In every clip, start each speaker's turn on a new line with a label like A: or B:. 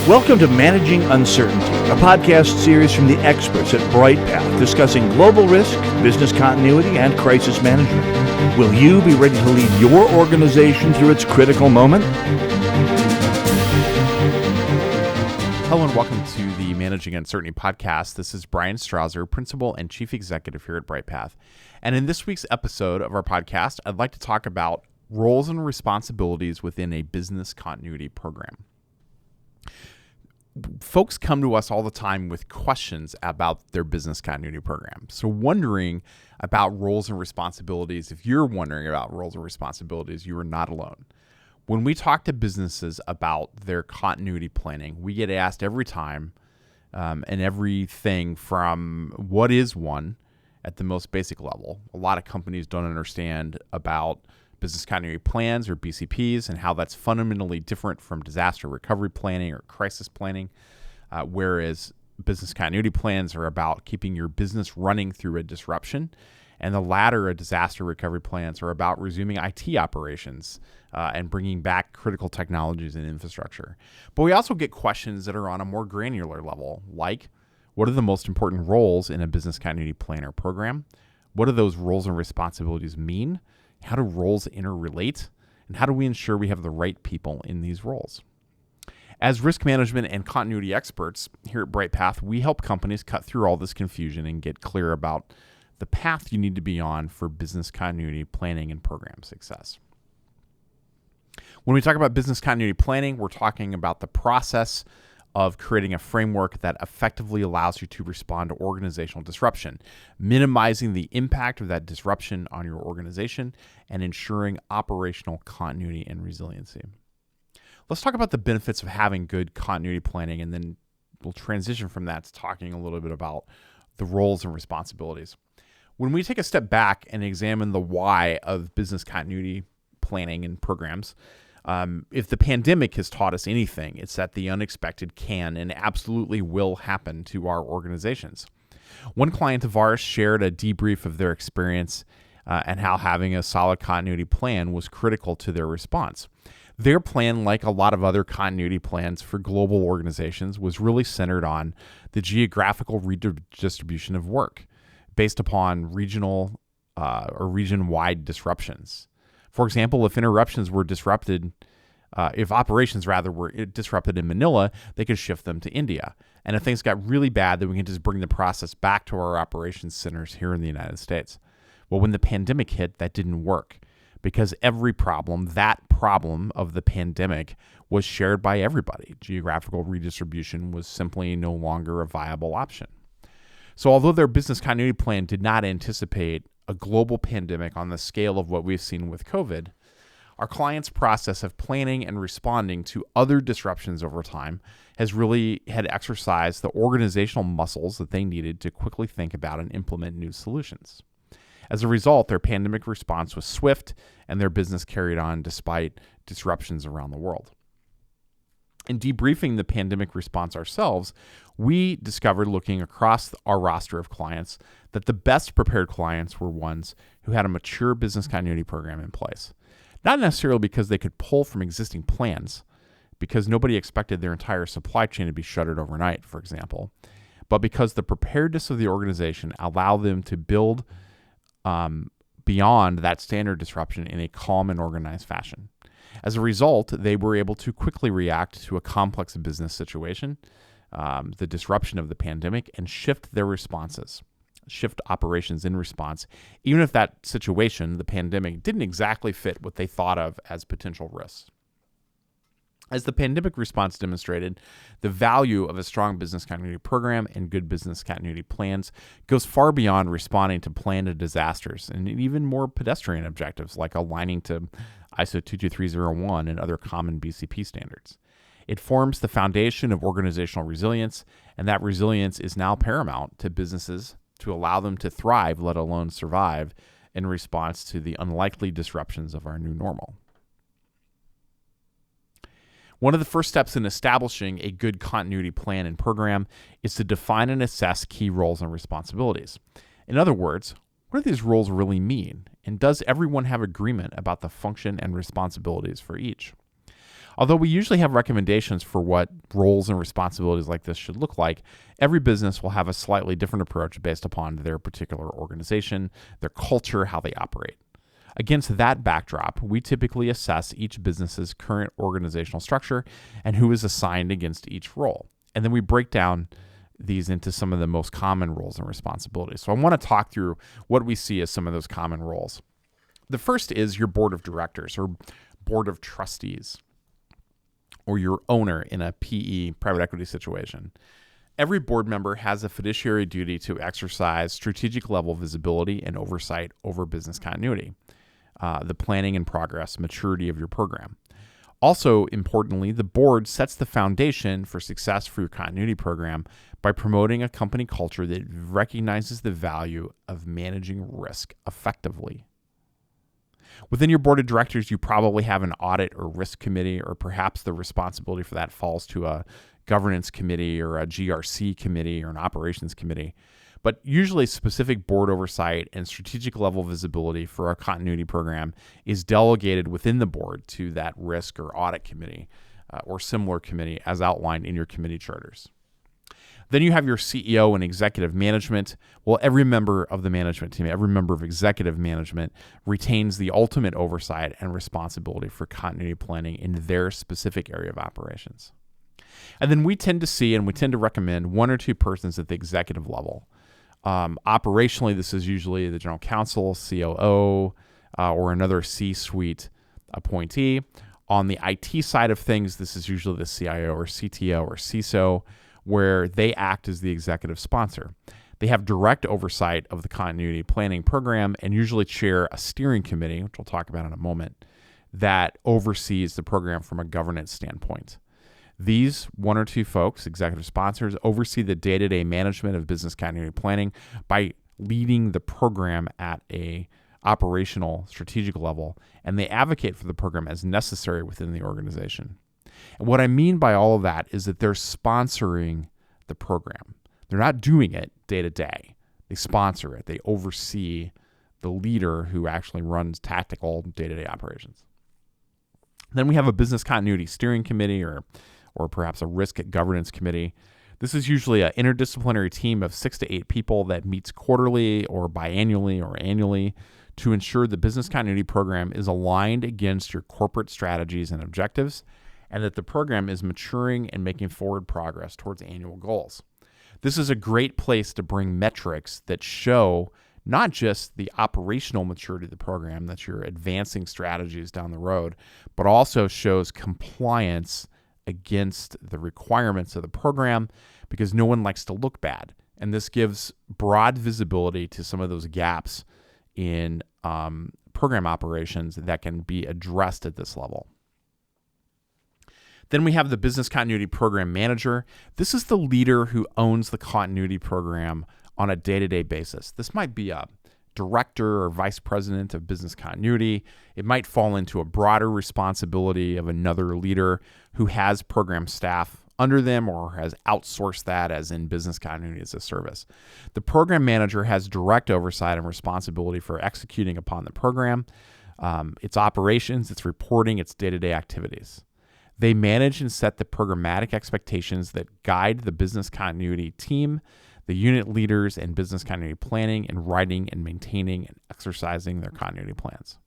A: Welcome to Managing Uncertainty, a podcast series from the experts at Bryghtpath discussing global risk, business continuity, and crisis management. Will you be ready to lead your organization through its critical moment?
B: Hello and welcome to the Managing Uncertainty podcast. This is Brian Strouser, Principal and Chief Executive here at Bryghtpath. And in this week's episode of our podcast, I'd like to talk about roles and responsibilities within a business continuity program. Folks come to us all the time with questions about their business continuity program. So wondering about roles and responsibilities, if you're wondering about roles and responsibilities, you are not alone. When we talk to businesses about their continuity planning, we get asked every time and everything from what is one at the most basic level. A lot of companies don't understand about business continuity plans or BCPs and how that's fundamentally different from disaster recovery planning or crisis planning, whereas business continuity plans are about keeping your business running through a disruption, and the latter, disaster recovery plans, are about resuming IT operations and bringing back critical technologies and infrastructure. But we also get questions that are on a more granular level, like what are the most important roles in a business continuity plan or program? What do those roles and responsibilities mean? How do roles interrelate? And how do we ensure we have the right people in these roles? As risk management and continuity experts here at Bryghtpath, we help companies cut through all this confusion and get clear about the path you need to be on for business continuity planning and program success. When we talk about business continuity planning, we're talking about the process of creating a framework that effectively allows you to respond to organizational disruption, minimizing the impact of that disruption on your organization and ensuring operational continuity and resiliency. Let's talk about the benefits of having good continuity planning, and then we'll transition from that to talking a little bit about the roles and responsibilities. When we take a step back and examine the why of business continuity planning and programs, if the pandemic has taught us anything, it's that the unexpected can and absolutely will happen to our organizations. One client of ours shared a debrief of their experience and how having a solid continuity plan was critical to their response. Their plan, like a lot of other continuity plans for global organizations, was really centered on the geographical redistribution of work based upon regional or region-wide disruptions. For example, if operations were disrupted in Manila, they could shift them to India. And if things got really bad, then we can just bring the process back to our operations centers here in the United States. Well, when the pandemic hit, that didn't work because that problem of the pandemic was shared by everybody. Geographical redistribution was simply no longer a viable option. So although their business continuity plan did not anticipate a global pandemic on the scale of what we've seen with COVID, our client's process of planning and responding to other disruptions over time had exercised the organizational muscles that they needed to quickly think about and implement new solutions. As a result, their pandemic response was swift and their business carried on despite disruptions around the world. In debriefing the pandemic response ourselves, we discovered, looking across our roster of clients, that the best prepared clients were ones who had a mature business continuity program in place. Not necessarily because they could pull from existing plans, because nobody expected their entire supply chain to be shuttered overnight, for example, but because the preparedness of the organization allowed them to build beyond that standard disruption in a calm and organized fashion. As a result, they were able to quickly react to a complex business situation, the disruption of the pandemic, and shift operations in response, even if that situation, the pandemic, didn't exactly fit what they thought of as potential risks. As the pandemic response demonstrated, the value of a strong business continuity program and good business continuity plans goes far beyond responding to planned disasters and even more pedestrian objectives like aligning to ISO 22301 and other common BCP standards. It forms the foundation of organizational resilience, and that resilience is now paramount to businesses to allow them to thrive, let alone survive, in response to the unlikely disruptions of our new normal. One of the first steps in establishing a good continuity plan and program is to define and assess key roles and responsibilities. In other words, what do these roles really mean? And does everyone have agreement about the function and responsibilities for each? Although we usually have recommendations for what roles and responsibilities like this should look like, every business will have a slightly different approach based upon their particular organization, their culture, how they operate. Against that backdrop, we typically assess each business's current organizational structure and who is assigned against each role. And then we break down these into some of the most common roles and responsibilities. So I want to talk through what we see as some of those common roles. The first is your board of directors or board of trustees, or your owner in a PE, private equity situation. Every board member has a fiduciary duty to exercise strategic level visibility and oversight over business continuity, the planning and progress, maturity of your program. Also, importantly, the board sets the foundation for success for your continuity program by promoting a company culture that recognizes the value of managing risk effectively. Within your board of directors, you probably have an audit or risk committee, or perhaps the responsibility for that falls to a governance committee or a GRC committee or an operations committee. But usually specific board oversight and strategic level visibility for our continuity program is delegated within the board to that risk or audit committee or similar committee as outlined in your committee charters. Then you have your CEO and executive management. Well, every member of the management team, every member of executive management retains the ultimate oversight and responsibility for continuity planning in their specific area of operations. And then we tend to see and we tend to recommend one or two persons at the executive level. Operationally, this is usually the general counsel, COO, or another C-suite appointee. On the IT side of things, this is usually the CIO or CTO or CISO, where they act as the executive sponsor. They have direct oversight of the continuity planning program and usually chair a steering committee, which we'll talk about in a moment, that oversees the program from a governance standpoint. These one or two folks, executive sponsors, oversee the day-to-day management of business continuity planning by leading the program at a operational strategic level, and they advocate for the program as necessary within the organization. And what I mean by all of that is that they're sponsoring the program. They're not doing it day to day. They sponsor it. They oversee the leader who actually runs tactical day-to-day operations. Then we have a business continuity steering committee or perhaps a risk governance committee. This is usually an interdisciplinary team of 6 to 8 people that meets quarterly or biannually or annually to ensure the business continuity program is aligned against your corporate strategies and objectives, and that the program is maturing and making forward progress towards annual goals. This is a great place to bring metrics that show not just the operational maturity of the program, that you're advancing strategies down the road, but also shows compliance against the requirements of the program, because no one likes to look bad. And this gives broad visibility to some of those gaps in program operations that can be addressed at this level. Then we have the business continuity program manager. This is the leader who owns the continuity program on a day-to-day basis. This might be a director or vice president of business continuity. It might fall into a broader responsibility of another leader who has program staff under them or has outsourced that, as in business continuity as a service. The program manager has direct oversight and responsibility for executing upon the program, its operations, its reporting, its day-to-day activities. They manage and set the programmatic expectations that guide the business continuity team, the unit leaders, and business continuity planning and writing and maintaining and exercising their continuity plans.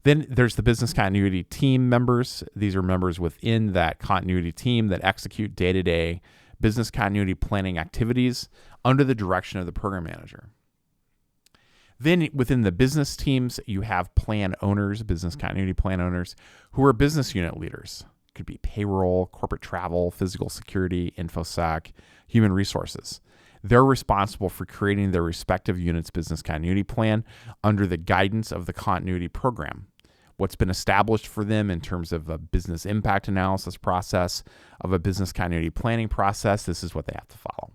B: Then there's the business continuity team members. These are members within that continuity team that execute day-to-day business continuity planning activities under the direction of the program manager. Then within the business teams, you have plan owners, business continuity plan owners, who are business unit leaders. It could be payroll, corporate travel, physical security, InfoSec, human resources. They're responsible for creating their respective units' business continuity plan under the guidance of the continuity program. What's been established for them in terms of a business impact analysis process, of a business continuity planning process, this is what they have to follow.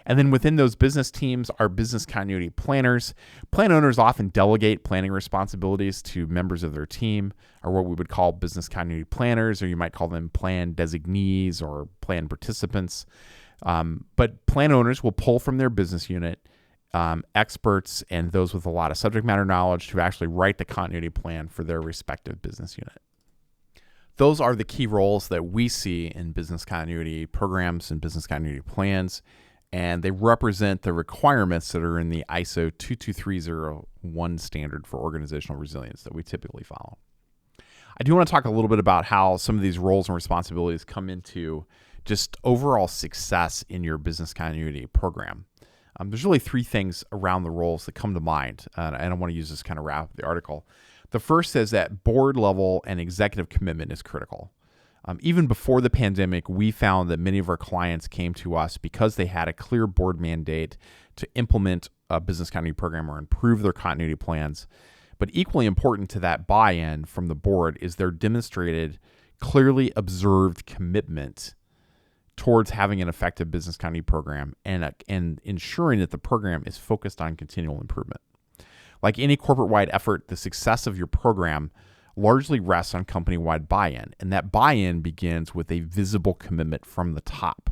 B: And then within those business teams are business continuity planners. Plan owners often delegate planning responsibilities to members of their team, or what we would call business continuity planners, or you might call them plan designees or plan participants. But plan owners will pull from their business unit experts and those with a lot of subject matter knowledge to actually write the continuity plan for their respective business unit. Those are the key roles that we see in business continuity programs and business continuity plans, and they represent the requirements that are in the ISO 22301 standard for organizational resilience that we typically follow. I do want to talk a little bit about how some of these roles and responsibilities come into just overall success in your business continuity program. There's really three things around the roles that come to mind, and I want to use this kind of wrap up the article. The first is that board level and executive commitment is critical. Even before the pandemic, we found that many of our clients came to us because they had a clear board mandate to implement a business continuity program or improve their continuity plans. But equally important to that buy-in from the board is their demonstrated, clearly observed commitment towards having an effective business continuity program and ensuring that the program is focused on continual improvement. Like any corporate-wide effort, the success of your program largely rests on company-wide buy-in, and that buy-in begins with a visible commitment from the top.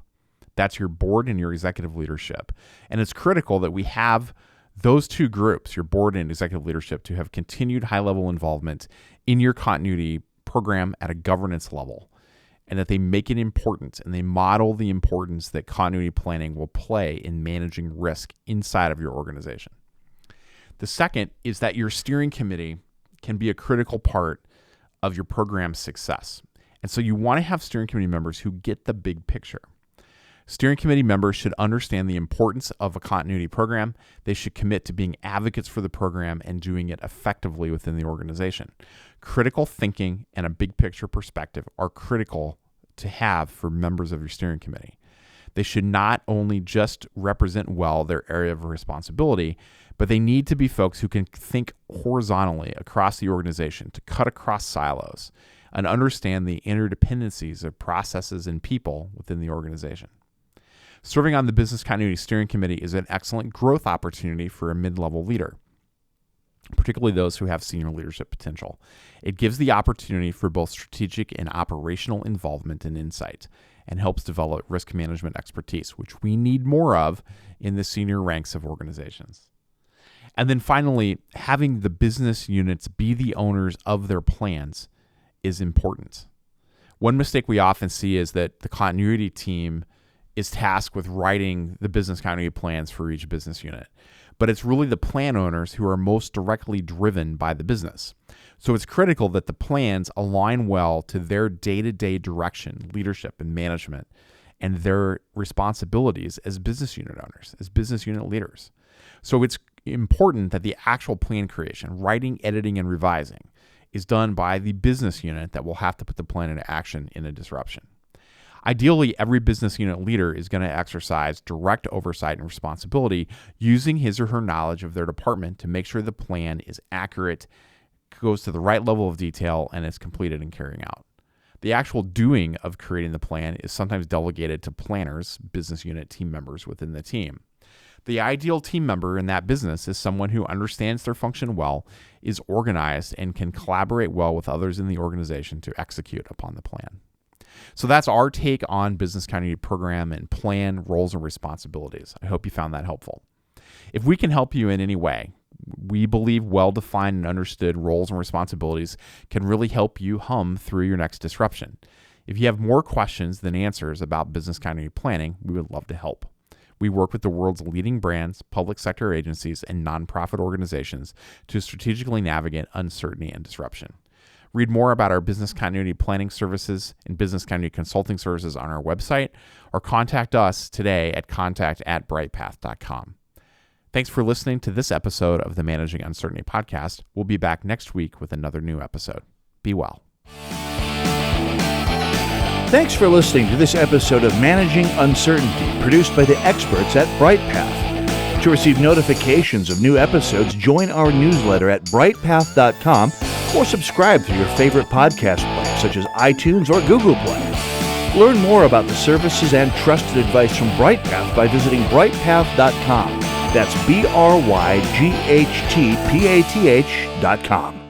B: That's your board and your executive leadership. And it's critical that we have those two groups, your board and executive leadership, to have continued high-level involvement in your continuity program at a governance level, and that they make it important and they model the importance that continuity planning will play in managing risk inside of your organization. The second is that your steering committee can be a critical part of your program's success. And so you want to have steering committee members who get the big picture. Steering committee members should understand the importance of a continuity program. They should commit to being advocates for the program and doing it effectively within the organization. Critical thinking and a big picture perspective are critical to have for members of your steering committee. They should not only just represent well their area of responsibility, but they need to be folks who can think horizontally across the organization to cut across silos and understand the interdependencies of processes and people within the organization. Serving on the Business Continuity Steering Committee is an excellent growth opportunity for a mid-level leader, particularly those who have senior leadership potential. It gives the opportunity for both strategic and operational involvement and insight, and helps develop risk management expertise, which we need more of in the senior ranks of organizations. And then finally, having the business units be the owners of their plans is important. One mistake we often see is that the continuity team is tasked with writing the business continuity plans for each business unit. But it's really the plan owners who are most directly driven by the business. So it's critical that the plans align well to their day-to-day direction, leadership, and management, and their responsibilities as business unit owners, as business unit leaders. So it's important that the actual plan creation, writing, editing, and revising is done by the business unit that will have to put the plan into action in a disruption. Ideally, every business unit leader is going to exercise direct oversight and responsibility using his or her knowledge of their department to make sure the plan is accurate, goes to the right level of detail, and is completed and carrying out. The actual doing of creating the plan is sometimes delegated to planners, business unit team members within the team. The ideal team member in that business is someone who understands their function well, is organized, and can collaborate well with others in the organization to execute upon the plan. So that's our take on business continuity program and plan, roles, and responsibilities. I hope you found that helpful. If we can help you in any way, we believe well-defined and understood roles and responsibilities can really help you hum through your next disruption. If you have more questions than answers about business continuity planning, we would love to help. We work with the world's leading brands, public sector agencies, and nonprofit organizations to strategically navigate uncertainty and disruption. Read more about our business continuity planning services and business continuity consulting services on our website, or contact us today at contact@bryghtpath.com. Thanks for listening to this episode of the Managing Uncertainty podcast. We'll be back next week with another new episode. Be well.
A: Thanks for listening to this episode of Managing Uncertainty, produced by the experts at Bryghtpath. To receive notifications of new episodes, join our newsletter at bryghtpath.com or subscribe through your favorite podcast player, such as iTunes or Google Play. Learn more about the services and trusted advice from Bryghtpath by visiting bryghtpath.com. That's BRYGHTPATH.com.